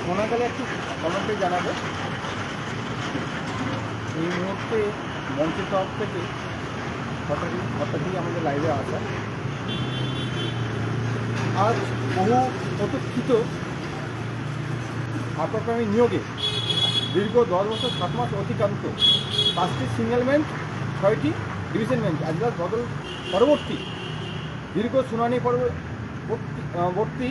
শোনা গেলে একটু কমেন্টে জানাবো। এই মুহূর্তে মঞ্চের তরফ থেকে হঠাৎই আমাদের লাইভে আসা। আজ বহু প্রতীক্ষিত আপাতকামী নিয়োগে দীর্ঘ 10 বছর 7 মাস অতিক্রান্ত 5টি সিঙ্গেল বেঞ্চ 6টি ডিভিশন বেঞ্চ আজকাল বদল পরবর্তী দীর্ঘ শুনানি পরবর্তী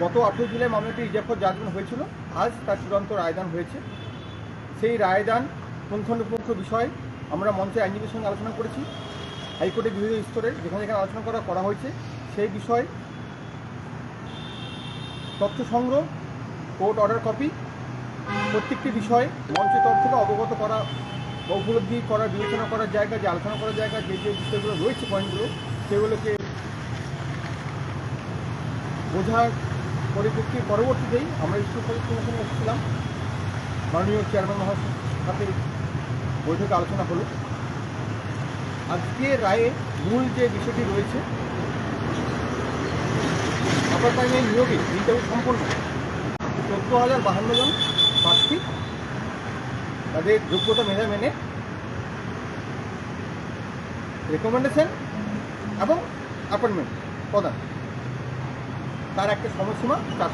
গত 18 জুলাই মামলাটি রিজার্ভ জাজমেন্ট হয়েছিল। আজ তার চূড়ান্ত রায়দান হয়েছে। সেই রায়দান পুঙ্খানুপুঙ্খ বিষয় আমরা মঞ্চে আইনজীবীর সঙ্গে আলোচনা করেছি। হাইকোর্টের বিভিন্ন স্তরের যেখানে যেখানে আলোচনা করা হয়েছে সেই বিষয় তথ্য সংগ্রহ, কোর্ট অর্ডার কপি, প্রত্যেকটি বিষয় মঞ্চের তরফ থেকে অবগত করা বা উপলব্ধি করার, বিবেচনা করার জায়গা, যে আলোচনা করার জায়গা, যে যে বিষয়গুলো রয়েছে পয়েন্টগুলো সেগুলোকে বোঝার পরবর্তীতেই আমরা স্কুল কমিশনে এসেছিলাম। মাননীয় চেয়ারম্যান মহাশয়ের সাথে বৈঠকে আলোচনা হলো। আজকে রায়ে মূল যে বিষয়টি রয়েছে, আপাতকালীন নিয়োগে ইন্টারভিউ সম্পন্ন 14,052 জন প্রার্থী তাদের যোগ্যতা মেধা মেনে রেকমেন্ডেশন এবং অ্যাপয়েন্টমেন্ট প্রদান, তার একটা সময়সীমা 4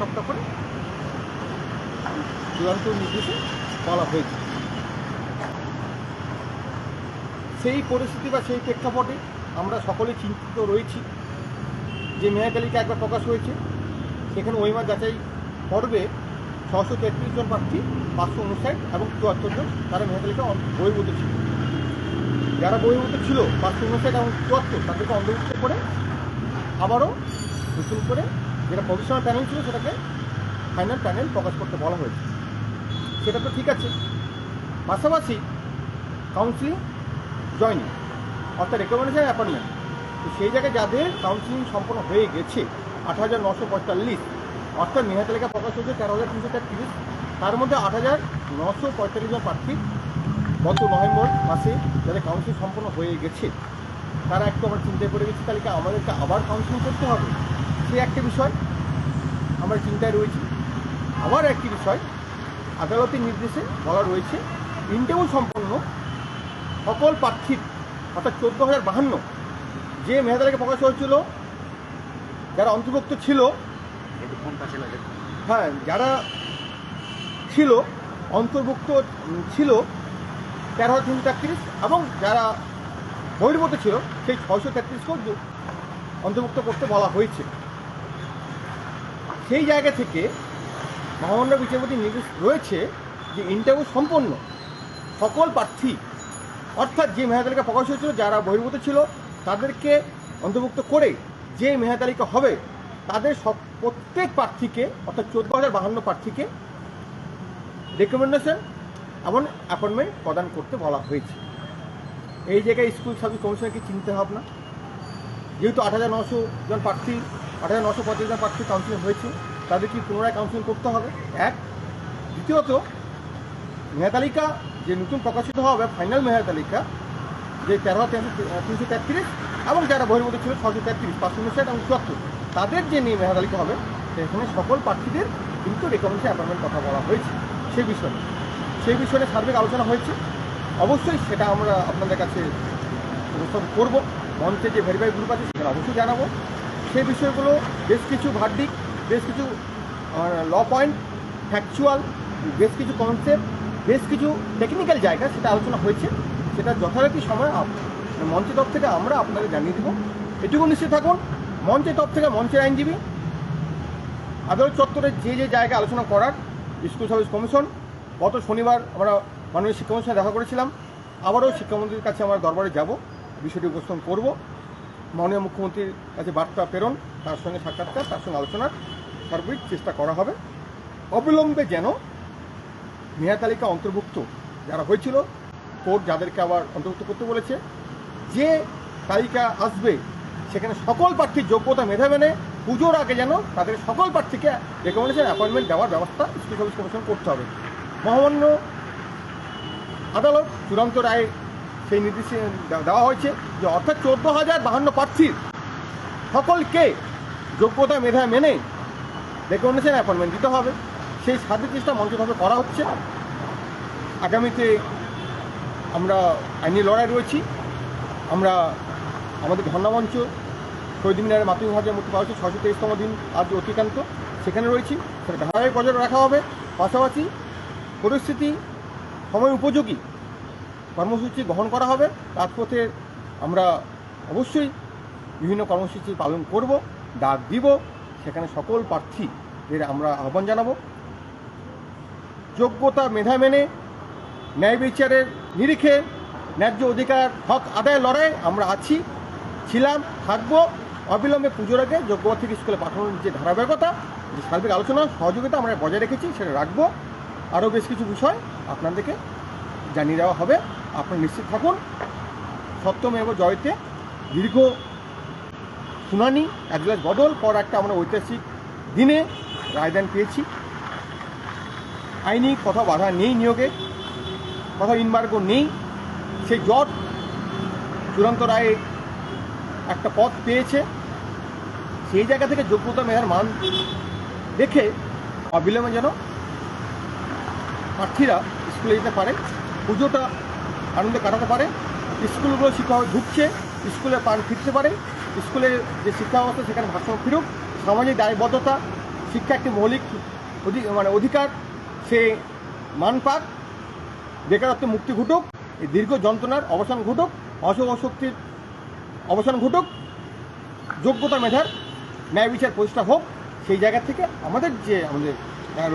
সপ্তাহ করে চূড়ান্ত নির্দেশে বলা হয়েছে। সেই পরিস্থিতি বা সেই প্রেক্ষাপটে আমরা সকলেই চিন্তিত রয়েছি যে মেধা তালিকা একবার প্রকাশ হয়েছে, সেখানে ওইমার যাচাই পর্বে 633 জন প্রার্থী 559 এবং 74 জন তারা মেধা তালিকা বহির্ভূত ছিল। যারা বহির্ভূত ছিল 559 এবং 74 তাদেরকে অন্তর্ভুক্ত করে আবারও নতুন করে যেটা প্রভিশনাল প্যানেল ছিল সেটাকে ফাইনাল প্যানেল প্রকাশ করতে বলা হয়েছে। সেটা তো ঠিক আছে, পাশাপাশি কাউন্সিলিং জয়নিং অর্থাৎ রেকমেন্ডেশন অ্যাপয়েন্টমেন্ট, তো সেই জায়গায় যাদের কাউন্সিলিং সম্পন্ন হয়ে গেছে 8,945 অর্থাৎ মেধা তালিকা প্রকাশ হয়েছে 13,333, তার মধ্যে 8,945 জন প্রার্থী গত নভেম্বর মাসে যাদের কাউন্সিলিং সম্পন্ন হয়ে গেছে তারা একটু আমরা চিন্তায় পড়ে গেছি। তালিকা আমাদেরকে আবার কাউন্সিলিং করতে হবে, সে একটা বিষয় আমরা চিন্তায় রয়েছি। আবার একটি বিষয় আদালতের নির্দেশে বলা রয়েছে ইন্টারভিউ সম্পন্ন সকল প্রার্থীর অর্থাৎ 14,052 যে মেধা তালিকা প্রকাশ হয়েছিল যারা অন্তর্ভুক্ত ছিল, হ্যাঁ যারা ছিল অন্তর্ভুক্ত ছিল 13,333 এবং যারা বহির্ভূত ছিল সেই 633কেও অন্তর্ভুক্ত করতে বলা হয়েছে। সেই জায়গা থেকে মহামান্য বিচারপতির নির্দেশ রয়েছে যে ইন্টারভিউ সম্পন্ন সকল প্রার্থী অর্থাৎ যে মেধা তালিকা প্রকাশ হয়েছিল যারা বহির্ভূত ছিল তাদেরকে অন্তর্ভুক্ত করে যে মেধা তালিকা হবে তাদের প্রত্যেক প্রার্থীকে অর্থাৎ 14,052 প্রার্থীকে রেকমেন্ডেশন এবং অ্যাপয়েন্টমেন্ট প্রদান করতে বলা হয়েছে। এই জায়গায় স্কুল সার্ভিস কমিশনকে চিন্তা ভাবনা, যেহেতু 8,900 জন প্রার্থী 8,935 জন প্রার্থী কাউন্সিলিং হয়েছে, তাদের কি পুনরায় কাউন্সিলিং করতে হবে এক। দ্বিতীয়ত মেধা তালিকা যে নতুন প্রকাশিত হবে ফাইনাল মেধা তালিকা যে 13,333 এবং যারা বহির্ভূত ছিল 633, 559 এবং 74 তাদের যে নিয়ে মেধা তালিকা হবে সেখানে সকল প্রার্থীদের কিন্তু রেকমেন্ডেশন অ্যাপয়েন্টমেন্ট কথা বলা হয়েছে। সেই বিষয়ে সার্বিক আলোচনা হয়েছে। অবশ্যই সেটা আমরা আপনাদের কাছে উপস্থাপন করব, মঞ্চে যে ভেরিফাই গ্রুপ আছে সেখানে অবশ্যই জানাবো। সেই বিষয়গুলো বেশ কিছু ভার্ডিক, বেশ কিছু ল পয়েন্ট, ফ্যাকচুয়াল, বেশ কিছু কনসেপ্ট, বেশ কিছু টেকনিক্যাল জায়গা সেটা আলোচনা হয়েছে। সেটা যথারীতি সময় মঞ্চের তরফ থেকে আমরা আপনাদের জানিয়ে দেবো। এটুকু নিশ্চিত থাকুন, মঞ্চের তরফ থেকে মঞ্চের আইনজীবী আদালত চত্বরে যে যে জায়গায় আলোচনা করার স্কুল সার্ভিস কমিশন, গত শনিবার আমরা মাননীয় শিক্ষামন্ত্রীর সাথে দেখা করেছিলাম, আবারও শিক্ষামন্ত্রীর কাছে আমরা দরবারে যাব, বিষয়টি উপস্থাপন করব। মাননীয় মুখ্যমন্ত্রীর কাছে বার্তা প্রেরণ, তার সঙ্গে সাক্ষাৎকার, তার সঙ্গে আলোচনার সার্বিক চেষ্টা করা হবে। অবিলম্বে যেন মেধা তালিকা অন্তর্ভুক্ত যারা হয়েছিল, কোর্ট যাদেরকে আবার অন্তর্ভুক্ত করতে বলেছে, যে তালিকা আসবে সেখানে সকল প্রার্থীর যোগ্যতা মেধা মেনে পুজোর আগে যেন তাদের সকল প্রার্থীকে রেকমেন্ডেশন অ্যাপয়েন্টমেন্ট দেওয়ার ব্যবস্থা স্কুল সার্ভিস কমিশন করতে হবে। মহামান্য আদালত চূড়ান্ত রায়ে সেই নির্দেশ দেওয়া হয়েছে যে অর্থাৎ 14,052 প্রার্থীর সকলকে যোগ্যতা মেধা মেনে রেকমেন্ডেশন অ্যাপয়েন্টমেন্ট দিতে হবে। সেই সার্বিক চেষ্টা মঞ্চভাবে করা হচ্ছে। আগামীতে আমরা আইনি লড়াই রয়েছি। আমরা আমাদের ধর্ণামঞ্চ শহীদ মিনারের মাতৃভূমি হাজার মূর্তি পাওয়া হচ্ছে 623তম দিন আজ অতিক্রান্ত, সেখানে রয়েছি। সেটা ধারাবাহিক বজায় রাখা হবে। পাশাপাশি পরিস্থিতি সময় উপযোগী কর্মসূচি গ্রহণ করা হবে। রাজপথে আমরা অবশ্যই বিভিন্ন কর্মসূচি পালন করব, ডাক দিব। সেখানে সকল প্রার্থীদের আমরা আহ্বান জানাবো, যোগ্যতা মেধা মেনে ন্যায় বিচারের নিরিখে ন্যায্য অধিকার হক আদায় লড়াই আমরা আছি, ছিলাম, থাকবো। অবিলম্বে পুজোর আগে যোগ্য থেকে স্কুলে পাঠানোর যে ধারাবাহিকতা, যে সার্বিক আলোচনা সহযোগিতা আমরা বজায় রেখেছি, সেটা রাখবো। আরও বেশ কিছু বিষয় আপনাদেরকে জানিয়ে দেওয়া হবে। আপনারা নিশ্চিত থাকুন। সত্যমেব জয়তে দীর্ঘ শুনানি, এজলাস বদল পর একটা আমরা ঐতিহাসিক দিনে রায়দান পেয়েছি। আইনি কোথাও বাধা নেই, নিয়োগে কোথাও ইনবার্গো নেই। সেই জট চূড়ান্ত রায়ে একটা পথ পেয়েছে। সেই জায়গা থেকে যোগ্যতা মেধার মান দেখে অবিলম্বে যেন প্রার্থীরা স্কুলে যেতে পারে, পুজোটা আনন্দে কাটাতে পারে, স্কুলগুলো শিক্ষা ঢুকছে, স্কুলে পান ফিরতে পারে, স্কুলে যে শিক্ষা ব্যবস্থা সেখানে ভারসাম্য ফিরুক, সামাজিক দায়বদ্ধতা, শিক্ষা একটি মৌলিক অধিকার, সে মান পাক, বেকারত্ব মুক্তি ঘটুক, এই দীর্ঘ যন্ত্রণার অবসান ঘটুক, অশক্তির অবসান ঘটুক, যোগ্যতা মেধার ন্যায় বিচার প্রতিষ্ঠা হোক। সেই জায়গা থেকে আমাদের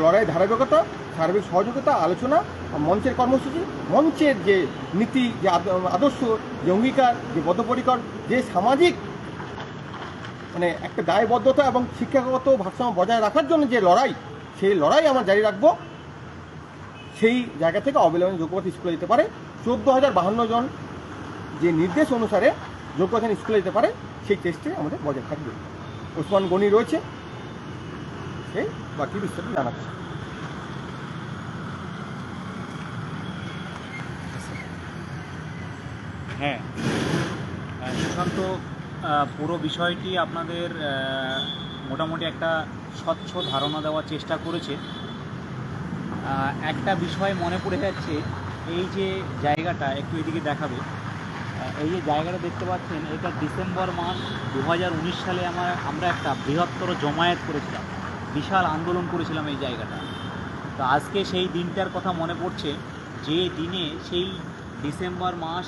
লড়াই ধারাবাহিকতা, সার্বিক সহযোগিতা, আলোচনা, মঞ্চের কর্মসূচি, মঞ্চের যে নীতি, যে আদর্শ, যে অঙ্গীকার, যে বদ্ধপরিকর, যে সামাজিক একটা দায়বদ্ধতা এবং শিক্ষাগত ভারসাম্য বজায় রাখার জন্য যে লড়াই, সেই লড়াই আমরা জারি রাখবো। সেই জায়গা থেকে অবিলম্বে যোগ্যতা স্কুলে যেতে পারে। 14,052 জন যে নির্দেশ অনুসারে যোগ্যতা স্কুলে যেতে পারে, সেই চেষ্টায় আমাদের বজায় থাকবে। ওসমান গনি রয়েছে, সেই বাকি বিস্তারিত জানাচ্ছে। হ্যাঁ, সুশান্ত পুরো বিষয়টি আপনাদের মোটামুটি একটা স্বচ্ছ ধারণা দেওয়ার চেষ্টা করেছে। একটা বিষয় মনে পড়ে যাচ্ছে, এই যে জায়গাটা একটু এদিকে দেখাবে, এই যে জায়গাটা দেখতে পাচ্ছেন, এটা ডিসেম্বর মাস 2019 সালে আমরা একটা বৃহত্তর জমায়েত করেছিলাম, বিশাল আন্দোলন করেছিলাম এই জায়গাটা। তো আজকে সেই দিনটার কথা মনে পড়ছে, যে দিনে সেই ডিসেম্বর মাস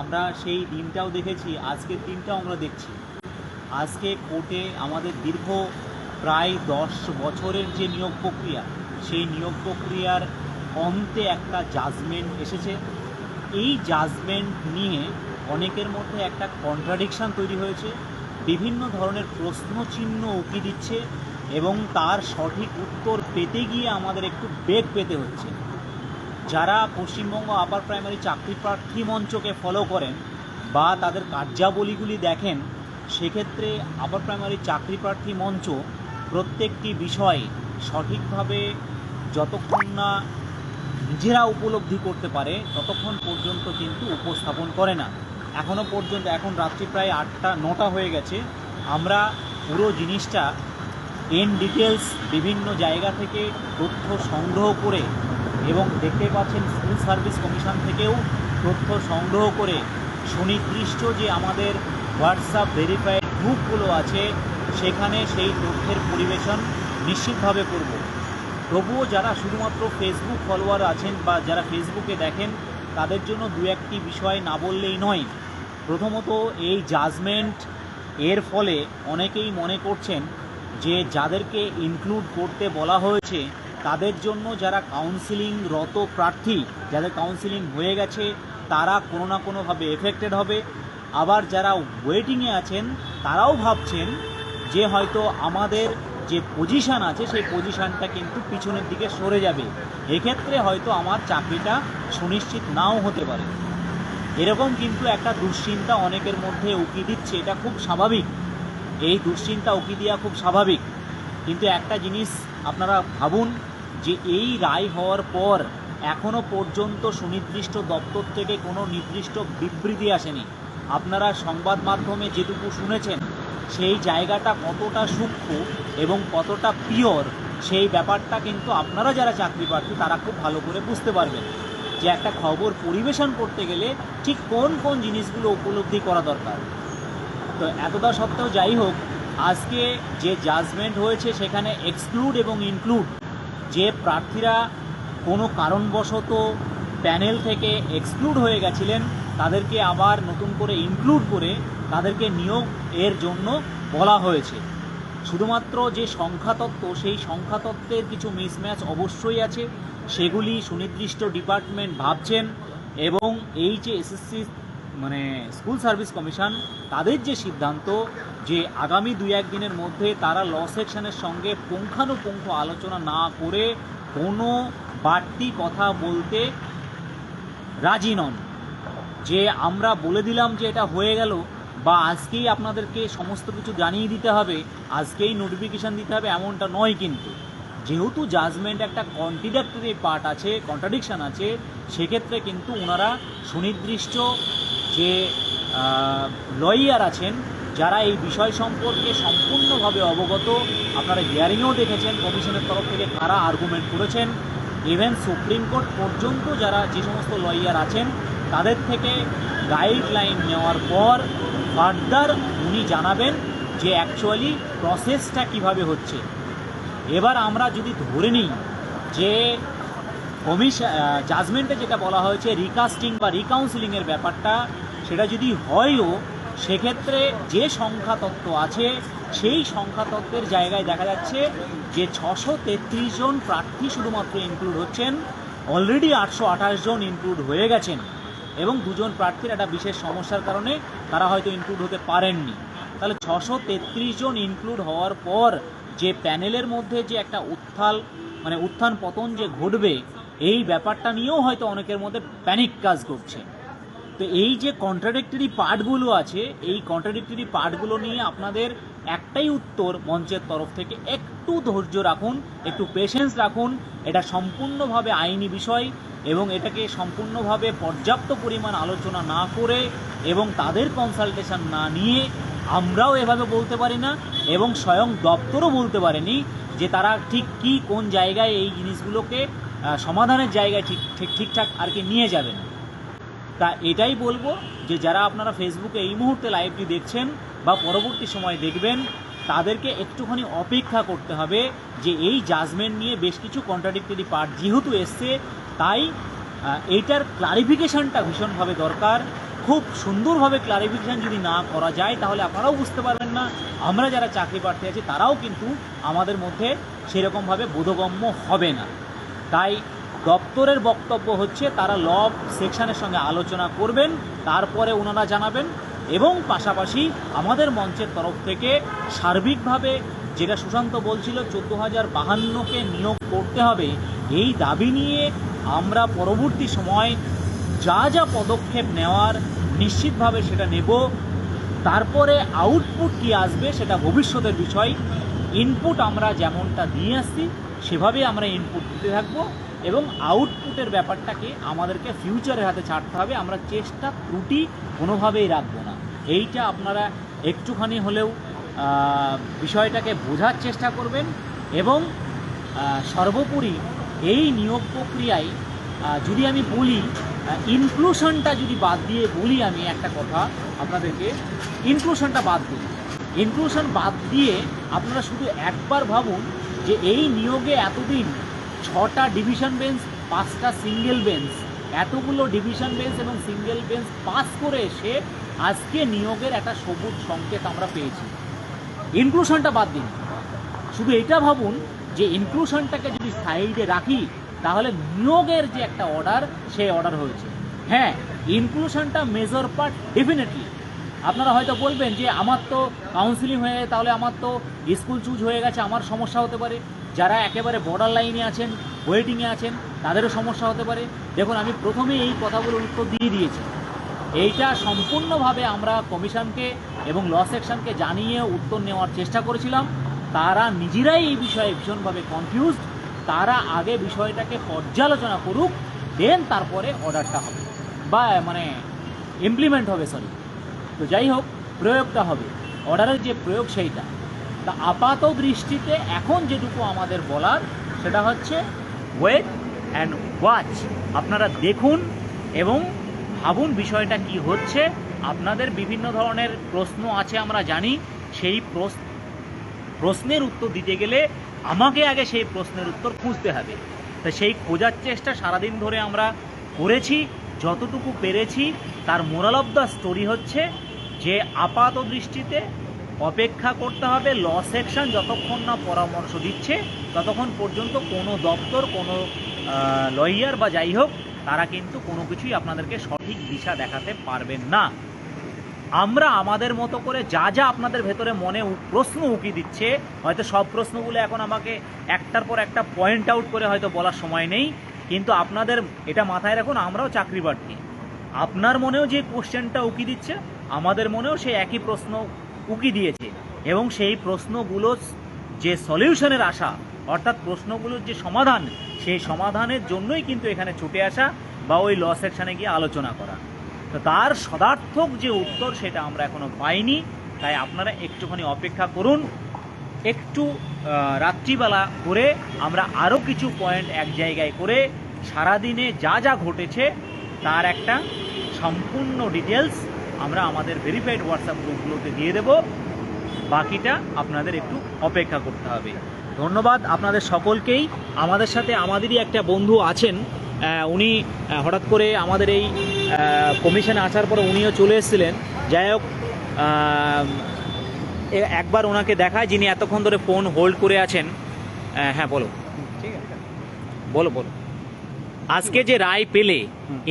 আমরা সেই দিনটাও দেখেছি, আজকের দিনটাও আমরা দেখছি। আজকে কোর্টে আমাদের দীর্ঘ প্রায় 10 বছরের যে নিয়োগ প্রক্রিয়া, সেই নিয়োগ প্রক্রিয়ার অন্তে একটা জাজমেন্ট এসেছে। এই জাজমেন্ট নিয়ে অনেকের মধ্যে একটা কন্ট্রাডিকশান তৈরি হয়েছে, বিভিন্ন ধরনের প্রশ্নচিহ্ন উকি দিচ্ছে, এবং তার সঠিক উত্তর পেতে গিয়ে আমাদের একটু বেগ পেতে হচ্ছে। যারা পশ্চিমবঙ্গ আপার প্রাইমারি চাকরি প্রার্থী মঞ্চকে ফলো করেন বা তাদের কার্যাবলীগুলি দেখেন, সেক্ষেত্রে আপার প্রাইমারি চাকরি প্রার্থী মঞ্চ প্রত্যেকটি বিষয় সঠিকভাবে যতক্ষণ না নিজেরা উপলব্ধি করতে পারে ততক্ষণ পর্যন্ত কিন্তু উপস্থাপন করে না। এখনও পর্যন্ত, এখন রাত্রি প্রায় 8টা-9টা হয়ে গেছে, আমরা পুরো জিনিসটা ইন ডিটেলস বিভিন্ন জায়গা থেকে তথ্য সংগ্রহ করে, এবং দেখতে পাচ্ছেন স্কুল সার্ভিস কমিশন থেকেও তথ্য সংগ্রহ করে সুনির্দিষ্ট যে আমাদের হোয়াটসঅ্যাপ ভেরিফাইড গ্রুপগুলো আছে, সেখানে সেই তথ্যের পরিবেশন নিশ্চিতভাবে করব। তবুও যারা শুধুমাত্র ফেসবুক ফলোয়ার আছেন বা যারা ফেসবুকে দেখেন, তাদের জন্য দু একটি বিষয় না বললেই নয়। প্রথমত, এই জাজমেন্ট এর ফলে অনেকেই মনে করছেন যে যাদেরকে ইনক্লুড করতে বলা হয়েছে তাদের জন্য যারা কাউন্সিলিংরত প্রার্থী, যাদের কাউন্সিলিং হয়ে গেছে, তারা কোনো না কোনোভাবে এফেক্টেড হবে। আবার যারা ওয়েটিংয়ে আছেন তারাও ভাবছেন যে হয়তো আমাদের যে পজিশান আছে সেই পজিশানটা কিন্তু পিছনের দিকে সরে যাবে, এক্ষেত্রে হয়তো আমার চাকরিটা সুনিশ্চিত নাও হতে পারে। এরকম কিন্তু একটা দুশ্চিন্তা অনেকের মধ্যে উকি দিচ্ছে, এটা খুব স্বাভাবিক। এই দুশ্চিন্তা উকি দেওয়া খুব স্বাভাবিক, কিন্তু একটা জিনিস আপনারা ভাবুন যে এই রায় হওয়ার পর এখনও পর্যন্ত সুনির্দিষ্ট দপ্তর থেকে কোনো নির্দিষ্ট বিবৃতি আসেনি। আপনারা সংবাদ মাধ্যমে যেটুকু শুনেছেন সেই জায়গাটা কতটা সূক্ষ্ম এবং কতটা পিওর সেই ব্যাপারটা কিন্তু আপনারা যারা চাকরি প্রার্থী তারা খুব ভালো করে বুঝতে পারবেন যে একটা খবর পরিবেশন করতে গেলে ঠিক কোন কোন জিনিসগুলো উপলব্ধি করা দরকার। তো এতটা সত্ত্বেও যাই হোক, আজকে যে জাজমেন্ট হয়েছে সেখানে এক্সক্লুড এবং ইনক্লুড যে প্রার্থীরা কোনো কারণবশত প্যানেল থেকে এক্সক্লুড হয়ে গেছিলেন তাদেরকে আবার নতুন করে ইনক্লুড করে তাদেরকে নিয়োগ এর জন্য বলা হয়েছে। শুধুমাত্র যে সংখ্যাতত্ত্ব সেই সংখ্যাতত্ত্বের কিছু মিসম্যাচ অবশ্যই আছে, সেগুলি সুনির্দিষ্ট ডিপার্টমেন্ট ভাবছেন এবং এই যে এসএসসি মানে স্কুল সার্ভিস কমিশন তাদের যে সিদ্ধান্ত যে আগামী 2-1 দিনের মধ্যে তারা ল সেকশনের সঙ্গে পুঙ্খানুপুঙ্খ আলোচনা না করে কোনো বাড়তি কথা বলতে রাজি নন। যে আমরা বলে দিলাম যে এটা হয়ে গেল বা আজকেই আপনাদেরকে সমস্ত কিছু জানিয়ে দিতে হবে, আজকেই নোটিফিকেশান দিতে হবে, এমনটা নয়। কিন্তু যেহেতু জাজমেন্ট একটা কন্ট্রাডিক্টরি পার্ট আছে, কন্ট্রাডিকশান আছে, সেক্ষেত্রে কিন্তু ওনারা সুনির্দিষ্ট যে লয়ার আছেন যারা এই বিষয় সম্পর্কে সম্পূর্ণভাবে অবগত, আপনারা হিয়ারিংয়েও দেখেছেন কমিশনের তরফ থেকে কারা আর্গুমেন্ট করেছেন, ইভেন সুপ্রিম কোর্ট পর্যন্ত যারা যে সমস্ত লয়ার আছেন তাদের থেকে গাইডলাইন নেওয়ার পর ফার্দার উনি জানাবেন যে অ্যাকচুয়ালি প্রসেসটা কিভাবে হচ্ছে। এবার আমরা যদি ধরে নিই যে জাজমেন্টে যেটা বলা হয়েছে রিকাস্টিং বা রিকাউন্সিলিংয়ের ব্যাপারটা সেটা যদি হয়ও, সেক্ষেত্রে যে সংখ্যাতত্ত্ব আছে সেই সংখ্যাতত্ত্বের জায়গায় দেখা যাচ্ছে যে 633 জন প্রার্থী শুধুমাত্র ইনক্লুড হচ্ছেন, অলরেডি 828 জন ইনক্লুড হয়ে গেছেন এবং 2 জন প্রার্থীর একটা বিশেষ সমস্যার কারণে তারা হয়তো ইনক্লুড হতে পারেননি। তাহলে 633 জন ইনক্লুড হওয়ার পর যে প্যানেলের মধ্যে যে একটা উত্থান পতন যে ঘটবে, এই ব্যাপারটা নিয়েও হয়তো অনেকের মধ্যে প্যানিক কাজ করছে। তো এই যে কন্ট্রাডিক্টরি পার্টগুলো আছে, এই কন্ট্রাডিক্টরি পার্টগুলো নিয়ে আপনাদের একটাই উত্তর মঞ্চের তরফ থেকে, একটু ধৈর্য রাখুন, একটু পেশেন্স রাখুন। এটা সম্পূর্ণভাবে আইনি বিষয় এবং এটাকে সম্পূর্ণভাবে পর্যাপ্ত পরিমাণ আলোচনা না করে এবং তাদের কনসালটেশন না নিয়ে আমরাও এভাবে বলতে পারি না এবং স্বয়ং দপ্তরও বলতে পারেনি যে তারা ঠিক কি কোন জায়গায় এই জিনিসগুলোকে সমাধানের জায়গায় ঠিকঠাক আর কি নিয়ে যাবেন। তা এটাই বলবো যে যারা আপনারা ফেসবুকে এই মুহূর্তে লাইভটি দেখছেন বা পরবর্তী সময় দেখবেন, তাদেরকে একটুখানি অপেক্ষা করতে হবে যে এই জাজমেন্ট নিয়ে বেশ কিছু কন্ট্রাডিক্টরি পার্ট যেহেতু এসছে, তাই এইটার ক্লারিফিকেশানটা ভীষণভাবে দরকার। খুব সুন্দরভাবে ক্লারিফিকেশান যদি না করা যায় তাহলে আপনারাও বুঝতে পারবেন না, আমরা যারা চাকরি প্রার্থী আছি তারাও কিন্তু আমাদের মধ্যে সেরকমভাবে বোধগম্য হবে না। তাই দপ্তরের বক্তব্য হচ্ছে তারা ল সেকশনের সঙ্গে আলোচনা করবেন, তারপরে ওনারা জানাবেন এবং পাশাপাশি আমাদের মঞ্চের তরফ থেকে সার্বিকভাবে যেটা সুশান্ত বলছিল 14,052কে নিয়োগ করতে হবে, এই দাবি নিয়ে আমরা পরবর্তী সময় যা যা পদক্ষেপ নেওয়ার নিশ্চিতভাবে সেটা নেব। তারপরে আউটপুট কি আসবে সেটা ভবিষ্যতের বিষয়। ইনপুট আমরা যেমনটা দিয়ে আসছি সেভাবেই আমরা ইনপুট দিতে থাকবো এবং আউটপুটের ব্যাপারটাকে আমাদেরকে ফিউচারের হাতে ছাড়তে হবে। আমরা চেষ্টা ত্রুটি কোনোভাবেই রাখবো না। এইটা আপনারা একটুখানি হলেও বিষয়টাকে বোঝার চেষ্টা করবেন এবং সর্বোপরি এই নিয়োগ প্রক্রিয়ায় যদি আমি বলি ইনক্লুশনটা যদি বাদ দিয়ে বলি, আমি একটা কথা আপনাদেরকে, ইনক্লুশনটা বাদ দিই, ইনক্লুশন বাদ দিয়ে আপনারা শুধু একবার ভাবুন যে এই নিয়োগে এতদিন 6টা ডিভিশন বেঞ্চ, 5টা সিঙ্গেল বেঞ্চ, এতগুলো ডিভিশন বেঞ্চ এবং সিঙ্গেল বেঞ্চ পাস করে এসে আজকে নিয়োগের একটা সবুজ সংকেত আমরা পেয়েছি। ইনক্লুশনটা বাদ দিন, শুধু এটা ভাবুন যে ইনক্লুশনটাকে যদি সাইডে রাখি তাহলে নিয়োগের যে একটা অর্ডার, সেই অর্ডার হয়েছে। হ্যাঁ, ইনক্লুশনটা মেজর পার্ট ডেফিনেটলি। আপনারা হয়তো বলবেন যে আমার তো কাউন্সিলিং হয়ে তাহলে আমার তো স্কুল চুজ হয়ে গেছে, আমার সমস্যা হতে পারে। যারা একেবারে বর্ডার লাইনে আছেন, ওয়েটিংয়ে আছেন, তাদেরও সমস্যা হতে পারে। দেখুন, আমি প্রথমেই এই কথাগুলোর উত্তর দিয়ে দিয়েছি। এইটা সম্পূর্ণভাবে আমরা কমিশনকে এবং ল সেকশনকে জানিয়ে উত্তর নেওয়ার চেষ্টা করেছিলাম। তারা নিজেরাই এই বিষয়ে ভীষণভাবে কনফিউজড। তারা আগে বিষয়টাকে পর্যালোচনা করুক, দেন তারপরে অর্ডারটা হবে বা ইমপ্লিমেন্ট হবে। তো যাই হোক, প্রয়োগটা হবে, অর্ডারের যে প্রয়োগ সেইটা। তা আপাত দৃষ্টিতে এখন যেটুকু আমাদের বলার সেটা হচ্ছে ওয়েট অ্যান্ড ওয়াচ। আপনারা দেখুন এবং ভাবুন বিষয়টা কি হচ্ছে। আপনাদের বিভিন্ন ধরনের প্রশ্ন আছে আমরা জানি, সেই প্রশ্নের উত্তর দিতে গেলে আমাকে আগে সেই প্রশ্নের উত্তর খুঁজতে হবে। তো সেই খোঁজার চেষ্টা সারাদিন ধরে আমরা করেছি, যতটুকু পেরেছি। তার মোরাল অফ দ্য স্টোরি হচ্ছে যে আপাত দৃষ্টিতে অপেক্ষা করতে হবে। ল সেকশন যতক্ষণ না পরামর্শ দিচ্ছে ততক্ষণ পর্যন্ত কোনো দপ্তর, কোনো লয়ার বা যাই হোক, তারা কিন্তু কোনো কিছুই আপনাদেরকে সঠিক দিশা দেখাতে পারবেন না। আমরা আমাদের মতো করে যা যা আপনাদের ভেতরে মনে প্রশ্ন উকি দিচ্ছে, হয়তো সব প্রশ্নগুলো এখন আমাকে একটার পর একটা পয়েন্ট আউট করে হয়তো বলার সময় নেই, কিন্তু আপনাদের এটা মাথায় রাখুন, আমরাও চাকরি প্রার্থী। আপনার মনেও যে কোশ্চেনটা উকি দিচ্ছে, আমাদের মনেও সেই একই প্রশ্ন উকি দিয়েছে, এবং সেই প্রশ্নগুলোর যে সলিউশনের আশা, অর্থাৎ প্রশ্নগুলোর যে সমাধান, সেই সমাধানের জন্যই কিন্তু এখানে ছুটে আসা বা ওই ল সেকশনে গিয়ে আলোচনা করা। তো তার সদার্থক যে উত্তর সেটা আমরা এখনো পাইনি। তাই আপনারা একটুখানি অপেক্ষা করুন। একটু রাত্রিবেলা করে আমরা আরও কিছু পয়েন্ট এক জায়গায় করে সারাদিনে যা যা ঘটেছে তার একটা সম্পূর্ণ ডিটেলস আমরা আমাদের ভেরিফাইড হোয়াটসঅ্যাপ গ্রুপগুলোতে দিয়ে দেব। বাকিটা আপনাদের একটু অপেক্ষা করতে হবে। ধন্যবাদ আপনাদের সকলকেই। আমাদের সাথে আমাদেরই একটা বন্ধু আছেন, উনি হঠাৎ করে আমাদের এই কমিশনে আসার পরে উনিও চলে এসেছিলেন। যাই হোক, একবার ওনাকে দেখায়, যিনি এতক্ষণ ধরে ফোন হোল্ড করে আছেন। হ্যাঁ বলো। ঠিক আছে, বলো। আজকে যে রায় পেলে,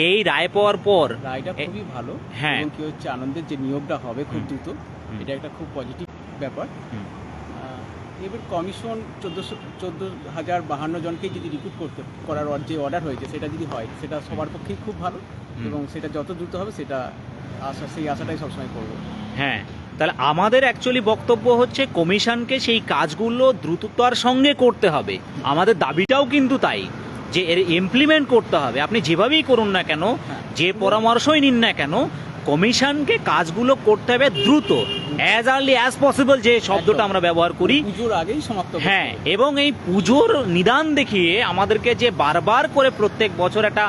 এই রায় পাওয়ার পর রায়টা খুবই ভালো। হ্যাঁ। এবং কি হচ্ছে, আনন্দের যে নিয়োগটা হবে খুব দ্রুত, এটা একটা খুব পজিটিভ ব্যাপার। এবার কমিশন 14,052 জনকে যদি রিক্রুট করার যে অর্ডার হয়েছে, সেটা যদি হয়, সেটা সবার পক্ষেই খুব ভালো। এবং সেটা যত দ্রুত হবে, সেটা সেই আশাটাই সবসময় করবো। হ্যাঁ, তাহলে আমাদের অ্যাকচুয়ালি বক্তব্য হচ্ছে কমিশনকে সেই কাজগুলো দ্রুততার সঙ্গে করতে হবে। আমাদের দাবিটাও কিন্তু তাই, যে এর ইমপ্লিমেন্ট করতে হবে। আপনি যেভাবেই করুন না কেন, যে পরামর্শই নিন না কেন, কমিশনকে কাজগুলো করতে হবে দ্রুত, অ্যাজ আর্লি অ্যাজ পসিবল, যে শব্দটা আমরা ব্যবহার করি। পুজোর আগেই সমাপ্ত। হ্যাঁ, এবং এই পুজোর নিদান দেখিয়ে আমাদেরকে যে বারবার করে প্রত্যেক বছর একটা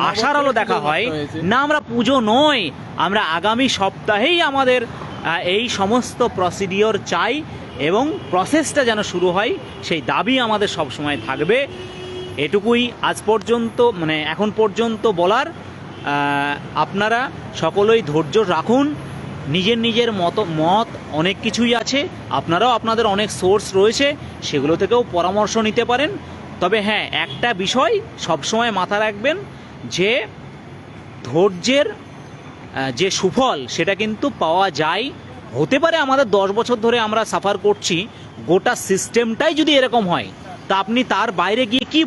আশার আলো দেখা হয় না, আমরা পুজো নয়, আমরা আগামী সপ্তাহেই আমাদের এই সমস্ত প্রসিডিওর চাই এবং প্রসেসটা যেন শুরু হয়, সেই দাবি আমাদের সব সময় থাকবে। এটুকুই আজ পর্যন্ত, মানে এখন পর্যন্ত বলার। আপনারা সকলেই ধৈর্য রাখুন। নিজের মত অনেক কিছুই আছে, আপনারাও আপনাদের অনেক সোর্স রয়েছে, সেগুলো থেকেও পরামর্শ নিতে পারেন। তবে হ্যাঁ, একটা বিষয় সবসময় মাথা রাখবেন, যে ধৈর্যের যে সুফল সেটা কিন্তু পাওয়া যায়। হতে পারে আমাদের 10 বছর ধরে আমরা সাফার করছি, গোটা সিস্টেমটাই যদি এরকম হয়, তা আপনি তার বাইরে গিয়ে কি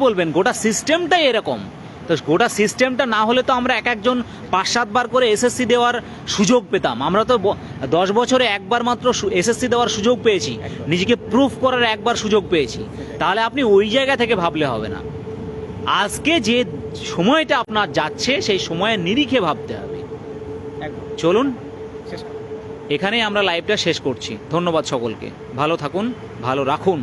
বলবেন? গোটা সিস্টেমটাই এরকম। তো গোটা সিস্টেমটা না হলে তো আমরা একজন 5-7 বার করে এসএসসি দেওয়ার সুযোগ পেতাম। আমরা তো 10 বছরে একবার মাত্র এসএসসি দেওয়ার সুযোগ পেয়েছি, নিজেকে প্রুফ করার একবার সুযোগ পেয়েছি। তাহলে আপনি ওই জায়গা থেকে ভাবলে হবে না। আজকে যে সময়টা আপনার যাচ্ছে, সেই সময়ের নিরিখে ভাবতে হবে। চলুন, এখানেই আমরা লাইভটা শেষ করছি। ধন্যবাদ সকলকে। ভালো থাকুন, ভালো রাখুন।